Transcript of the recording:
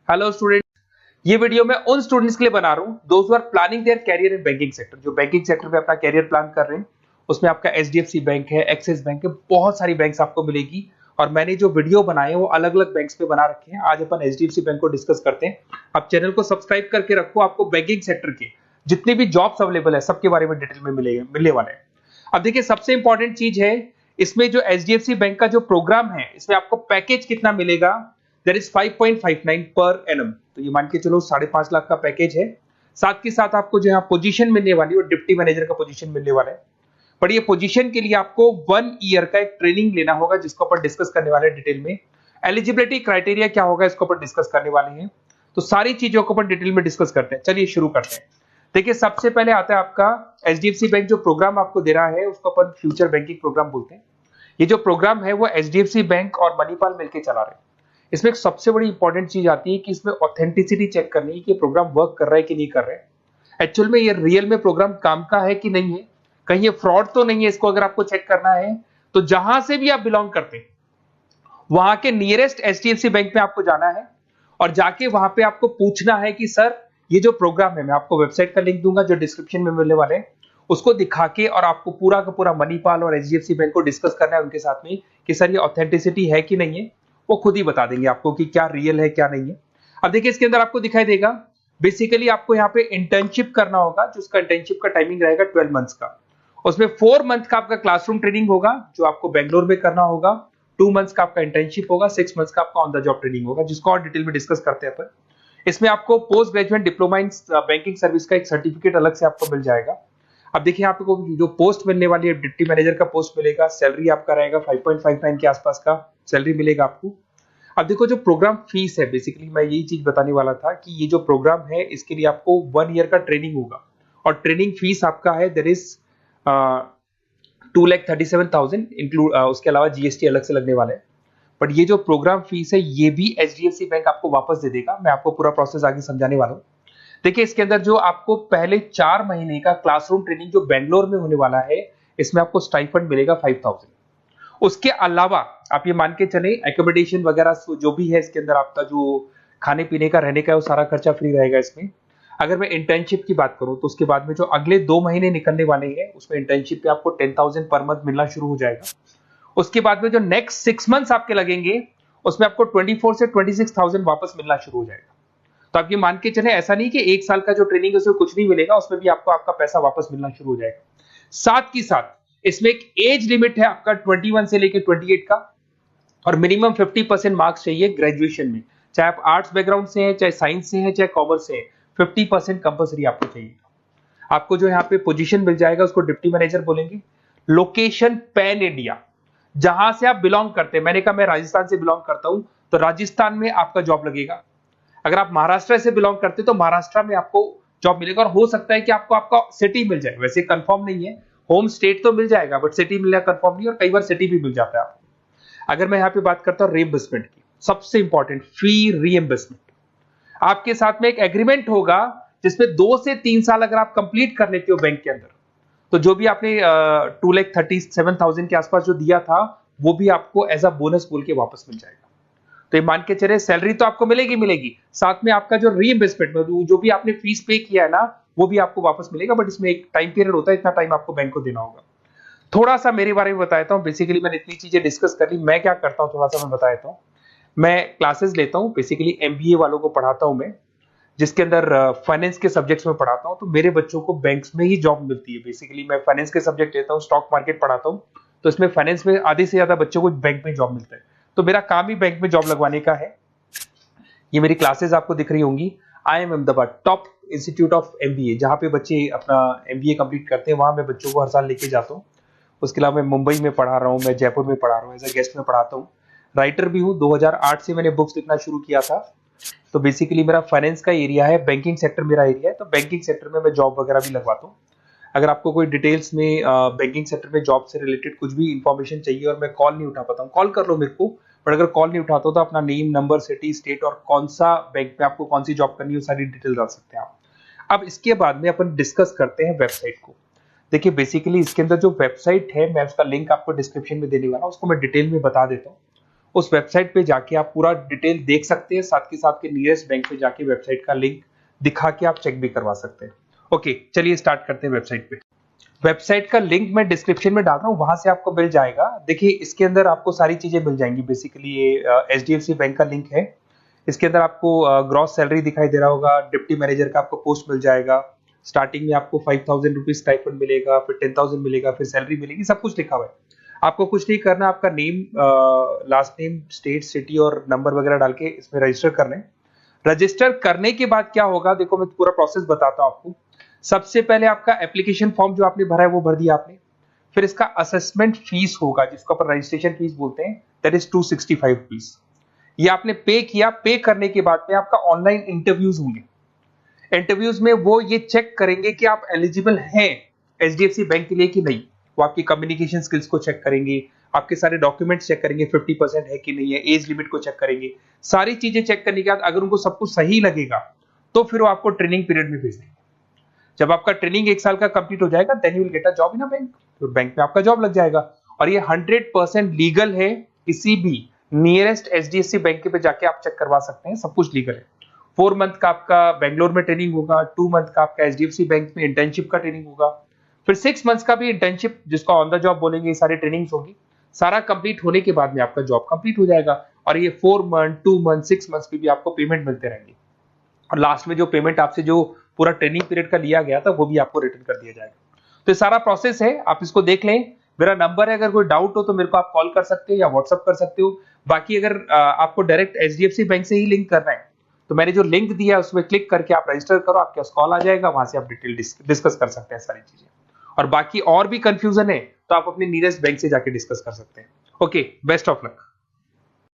Hello student, ये video मैं उन स्टूडेंट्स के लिए बना रहा हूँ those who are planning their career in banking sector, जो बैंकिंग सेक्टर में अपना कैरियर प्लान कर रहे हैं। उसमें आपका एचडीएफसी बैंक है, एक्सिस बैंक है, बहुत सारी बैंक्स आपको मिलेगी। और मैंने जो वीडियो बनाए हैं वो अलग अलग बैंक्स पे बना रखे हैं। आज अपन एचडीएफसी बैंक को डिस्कस करते हैं। आप चैनल को सब्सक्राइब करके रखो, आपको बैंकिंग सेक्टर के जितने भी जॉब्स अवेलेबल है सबके बारे में डिटेल में मिलने वाले हैं। अब देखिए, सबसे इंपॉर्टेंट चीज है इसमें जो एचडीएफसी बैंक का जो प्रोग्राम है, इसमें आपको पैकेज कितना मिलेगा। That is 5.59 per annum. तो ये मान के चलो 5.5 लाख का पैकेज है। साथ के साथ आपको जो है पोजीशन मिलने वाली है, डिप्टी मैनेजर का पोजीशन मिलने वाला है। पर ये पोजीशन के लिए आपको 1 ईयर का एक ट्रेनिंग लेना होगा, जिसको अपन डिस्कस करने वाले हैं डिटेल में। एलिजिबिलिटी क्राइटेरिया क्या होगा, इसको अपन डिस्कस करने वाले हैं। तो सारी चीजों को अपन डिटेल में डिस्कस करते हैं। चलिए शुरू करते हैं। देखिए, सबसे पहले आता है आपका एचडीएफसी बैंक जो प्रोग्राम आपको दे रहा है, उसको अपन फ्यूचर बैंकिंग प्रोग्राम बोलते हैं। ये जो प्रोग्राम है वो एचडीएफसी बैंक और मणिपाल मिलकर चला रहे हैं। इसमें एक सबसे बड़ी इंपॉर्टेंट चीज आती है कि इसमें ऑथेंटिसिटी चेक करनी है कि प्रोग्राम वर्क कर रहा है कि नहीं कर रहा है। एक्चुअल में ये रियल में प्रोग्राम काम का है कि नहीं है, कहीं ये फ्रॉड तो नहीं है। इसको अगर आपको चेक करना है तो जहां से भी आप बिलोंग करते हैं वहां के नियरेस्ट एचडीएफसी बैंक में आपको जाना है और जाके वहां पे आपको पूछना है कि सर ये जो प्रोग्राम है, मैं आपको वेबसाइट का लिंक दूंगा जो डिस्क्रिप्शन में मिलने वाले हैं, उसको दिखा के और आपको पूरा का पूरा मणिपाल और एचडीएफसी बैंक को डिस्कस करना है उनके साथ में कि सर ये ऑथेंटिसिटी है कि नहीं है। वो खुद ही बता देंगे आपको कि क्या रियल है क्या नहीं है। अब देखिए, इसके अंदर आपको दिखाई देगा बेसिकली आपको यहाँ पे इंटर्नशिप करना होगा, जिसका इंटर्नशिप का टाइमिंग रहेगा 12 मंथ्स का। उसमें 4 मंथ का आपका क्लासरूम ट्रेनिंग होगा जो आपको बेंगलोर में करना होगा। 2 मंथ्स का आपका इंटर्नशिप होगा, 6 मंथ्स का आपका ऑन द जॉब ट्रेनिंग होगा, जिसको और डिटेल में डिस्कस करते हैं अपन। इसमें आपको post graduate diploma in banking service का एक सर्टिफिकेट अलग से आपको मिल जाएगा। अब देखिए, आपको जो पोस्ट मिलने वाली है, डिप्टी मैनेजर का पोस्ट मिलेगा। सैलरी आपका रहेगा 5.59 के आसपास का सैलरी मिलेगा आपको। अब देखो, जो प्रोग्राम फीस है, बेसिकली मैं यही चीज बताने वाला था कि ये जो प्रोग्राम है इसके लिए आपको 1 ईयर का ट्रेनिंग होगा और ट्रेनिंग फीस आपका है दैट इज 2,37,000 इंक्लूड, उसके अलावा जीएसटी अलग से लगने वाला है। बट ये जो प्रोग्राम फीस है ये भी एचडीएफसी बैंक आपको वापस दे देगा। मैं आपको पूरा प्रोसेस आगे समझाने वाला हूँ। देखिए, इसके अंदर जो आपको पहले 4 महीने का क्लासरूम ट्रेनिंग जो बेंगलोर में होने वाला है, इसमें आपको स्टाइपेंड मिलेगा 5,000। उसके अलावा आप ये मान के चले एकोमोडेशन वगैरह जो भी है इसके अंदर, आपका जो खाने पीने का रहने का है वो सारा खर्चा फ्री रहेगा इसमें। अगर मैं इंटर्नशिप की बात करूं तो उसके बाद में जो अगले 2 महीने निकलने वाले हैं उसमें इंटर्नशिप पे आपको 10,000 पर मंथ मिलना शुरू हो जाएगा। उसके बाद में जो नेक्स्ट 6 मंथ्स आपके लगेंगे उसमें आपको 24 से 26,000 वापस मिलना शुरू हो जाएगा। तो आप ये मान के चले, ऐसा नहीं कि 1 साल का जो ट्रेनिंग है उसमें कुछ नहीं मिलेगा, उसमें भी आपको आपका पैसा वापस मिलना शुरू हो जाएगा। साथ ही साथ इसमें एक एज लिमिट है आपका 21 से लेकर 28 का, और मिनिमम 50% मार्क्स चाहिए ग्रेजुएशन में, चाहे आप आर्ट्स बैकग्राउंड से हैं, चाहे साइंस से हैं, चाहे कॉमर्स से हैं। 50% कंपल्सरी आपको चाहिए। आपको जो यहाँ पे पोजीशन मिल जाएगा उसको डिप्टी मैनेजर बोलेंगे। लोकेशन पैन इंडिया, जहां से आप बिलोंग करते हैं। मैंने कहा मैं राजस्थान से बिलोंग करता हूं तो राजस्थान में आपका जॉब लगेगा। अगर आप महाराष्ट्र से बिलोंग करते हैं तो महाराष्ट्र में आपको जॉब मिलेगा। और हो सकता है कि आपको आपका सिटी मिल जाए, वैसे कंफर्म नहीं है, होम स्टेट तो मिल जाएगा बट सिटी मिलना कंफर्म नहीं, और कई बार सिटी भी मिल जाता है आपको। अगर मैं यहाँ पे बात करता हूँ रीइंबर्समेंट की, सबसे इंपॉर्टेंट फी रीइंबर्समेंट। आपके साथ में एक एग्रीमेंट होगा जिसमें 2 से 3 साल अगर आप कंप्लीट कर लेते हो बैंक के अंदर, तो जो भी आपने 2,37,000 के आसपास जो दिया था वो भी आपको एज अ बोनस बोल के वापस मिल जाएगा। तो ये मान के चले, सैलरी तो आपको मिलेगी, साथ में आपका जो रीइंबर्समेंट जो भी आपने फीस पे किया है ना वो भी आपको वापस मिलेगा। बट इसमें एक टाइम पीरियड होता है, इतना टाइम आपको बैंक को देना होगा। थोड़ा सा मेरे बारे में बताता हूँ। बेसिकली मैंने इतनी चीजें डिस्कस कर ली, मैं क्या करता हूँ थोड़ा सा मैं बताता हूँ। मैं क्लासेस लेता हूँ, बेसिकली एमबीए वालों को पढ़ाता हूँ मैं, जिसके अंदर फाइनेंस के सब्जेक्ट्स में पढ़ाता हूँ। तो मेरे बच्चों को बैंक्स में ही जॉब मिलती है। बेसिकली मैं फाइनेंस के सब्जेक्ट लेता हूँ, स्टॉक मार्केट पढ़ाता हूँ, तो इसमें फाइनेंस में आधे से ज्यादा बच्चों को बैंक में जॉब मिलता है। तो मेरा काम ही बैंक में जॉब लगवाने का है। ये मेरी क्लासेस आपको दिख रही होंगी। I am Ahmedabad top institute of MBA, जहाँ पे बच्चे अपना एमबीए कंप्लीट करते हैं, वहां मैं बच्चों को हर साल लेके जाता हूँ। उसके अलावा मैं मुंबई में पढ़ा रहा हूँ, मैं जयपुर में पढ़ा रहा हूँ, एज अ गेस्ट में पढ़ाता हूँ। राइटर भी हूँ, 2008 से मैंने बुक्स लिखना शुरू किया था। तो बेसिकली मेरा फाइनेंस का एरिया है, बैंकिंग सेक्टर मेरा एरिया है, तो बैंकिंग सेक्टर में मैं जॉब वगैरह भी लगवाता हूँ। अगर आपको कोई डिटेल्स में बैंकिंग सेक्टर में जॉब से रिलेटेड कुछ भी इंफॉर्मेशन चाहिए और मैं कॉल नहीं उठा पाता हूँ, कॉल कर लो मेरे को। बट अगर कॉल नहीं उठाता हो तो अपना नेम, नंबर, सिटी, स्टेट और कौन सा बैंक में आपको कौन सी जॉब करनी है वो सारी डिटेल डाल सकते हैं आप। अब इसके बाद में अपन डिस्कस करते हैं वेबसाइट को। देखिए, बेसिकली इसके अंदर जो वेबसाइट है मैं उसका लिंक आपको डिस्क्रिप्शन में देने वाला हूँ, उसको मैं डिटेल में बता देता हूँ। उस वेबसाइट पे जाके आप पूरा डिटेल देख सकते हैं, साथ के साथ के नियरेस्ट बैंक पे जाके वेबसाइट का लिंक दिखा के आप चेक भी करवा सकते हैं। ओके, चलिए स्टार्ट करते हैं वेबसाइट पे। वेबसाइट का लिंक मैं डिस्क्रिप्शन में डाल रहा हूँ, वहां से आपको मिल जाएगा। देखिए इसके अंदर आपको सारी चीजें मिल जाएंगी। बेसिकली ये एचडीएफसी बैंक का लिंक है। इसके अंदर आपको ग्रॉस सैलरी दिखाई दे रहा होगा, डिप्टी मैनेजर का आपको पोस्ट मिल जाएगा। स्टार्टिंग में आपको 5,000 रुपीज स्टाइपेंड मिलेगा, फिर 10,000 मिलेगा, फिर सैलरी मिलेगी, सब कुछ लिखा हुआ है। आपको कुछ नहीं करना, आपका name, last name, state, city और नंबर वगैरह डाल के इसमें रजिस्टर करना है। रजिस्टर करने के बाद क्या होगा, देखो मैं पूरा प्रोसेस बताता हूँ आपको। सबसे पहले आपका एप्लीकेशन फॉर्म जो आपने भरा है वो भर दिया आपने। फिर इसका असेसमेंट फीस होगा, जिसको अपन रजिस्ट्रेशन फीस बोलते हैं, दैट इज 265 रुपीज। ये आपने पे किया। पे करने के बाद में आपका ऑनलाइन इंटरव्यूज होंगे। इंटरव्यूज में वो ये चेक करेंगे कि आप एलिजिबल हैं एचडीएफसी बैंक के लिए कि नहीं। वो आपकी कम्युनिकेशन स्किल्स को चेक करेंगे, आपके सारे डॉक्यूमेंट्स चेक करेंगे, 50% है कि नहीं है, एज लिमिट को चेक करेंगे। सारी चीजें चेक करने के बाद अगर उनको सब कुछ सही लगेगा तो फिर वो आपको ट्रेनिंग पीरियड में भेज देंगे। जब आपका ट्रेनिंग 1 साल का कंप्लीट हो जाएगा, then you will get a job in a bank. तो बैंक में आपका जॉब लग जाएगा। और ये 100% लीगल है। किसी भी नियरेस्ट एचडीएफसी बैंक पे जाके आप चेक करवा सकते हैं, सब कुछ लीगल है। 4 मंथ का आपका बेंगलोर में ट्रेनिंग होगा, 2 मंथ का आपका एचडीएफसी बैंक में इंटर्नशिप का ट्रेनिंग होगा, फिर 6 मंथ्स का भी इंटर्नशिप, जिसको ऑन द जॉब बोलेंगे, ये सारी ट्रेनिंग्स होगी। सारा कंप्लीट होने के बाद में आपका जॉब कंप्लीट हो जाएगा। और ये 4 मंथ, 2 मंथ, 6 मंथ्स की भी आपको पेमेंट मिलते रहेंगे। और लास्ट में जो पेमेंट आपसे जो पूरा ट्रेनिंग पीरियड का लिया गया था वो भी आपको रिटर्न कर दिया जाएगा। तो ये सारा प्रोसेस है, आप इसको देख लें। मेरा नंबर है, अगर कोई डाउट हो तो मेरे को आप कॉल कर सकते हो या व्हाट्सअप कर सकते हो। बाकी अगर आपको डायरेक्ट एचडीएफसी बैंक से ही लिंक करना है तो मैंने जो लिंक दिया है उसमें क्लिक करके आप रजिस्टर करो, आपके पास कॉल आ जाएगा, वहां से आप डिटेल डिस्कस कर सकते हैं सारी चीजें। और बाकी और भी कंफ्यूजन है तो आप अपने नियरेस्ट बैंक से जाके डिस्कस कर सकते हैं। Okay, best of luck.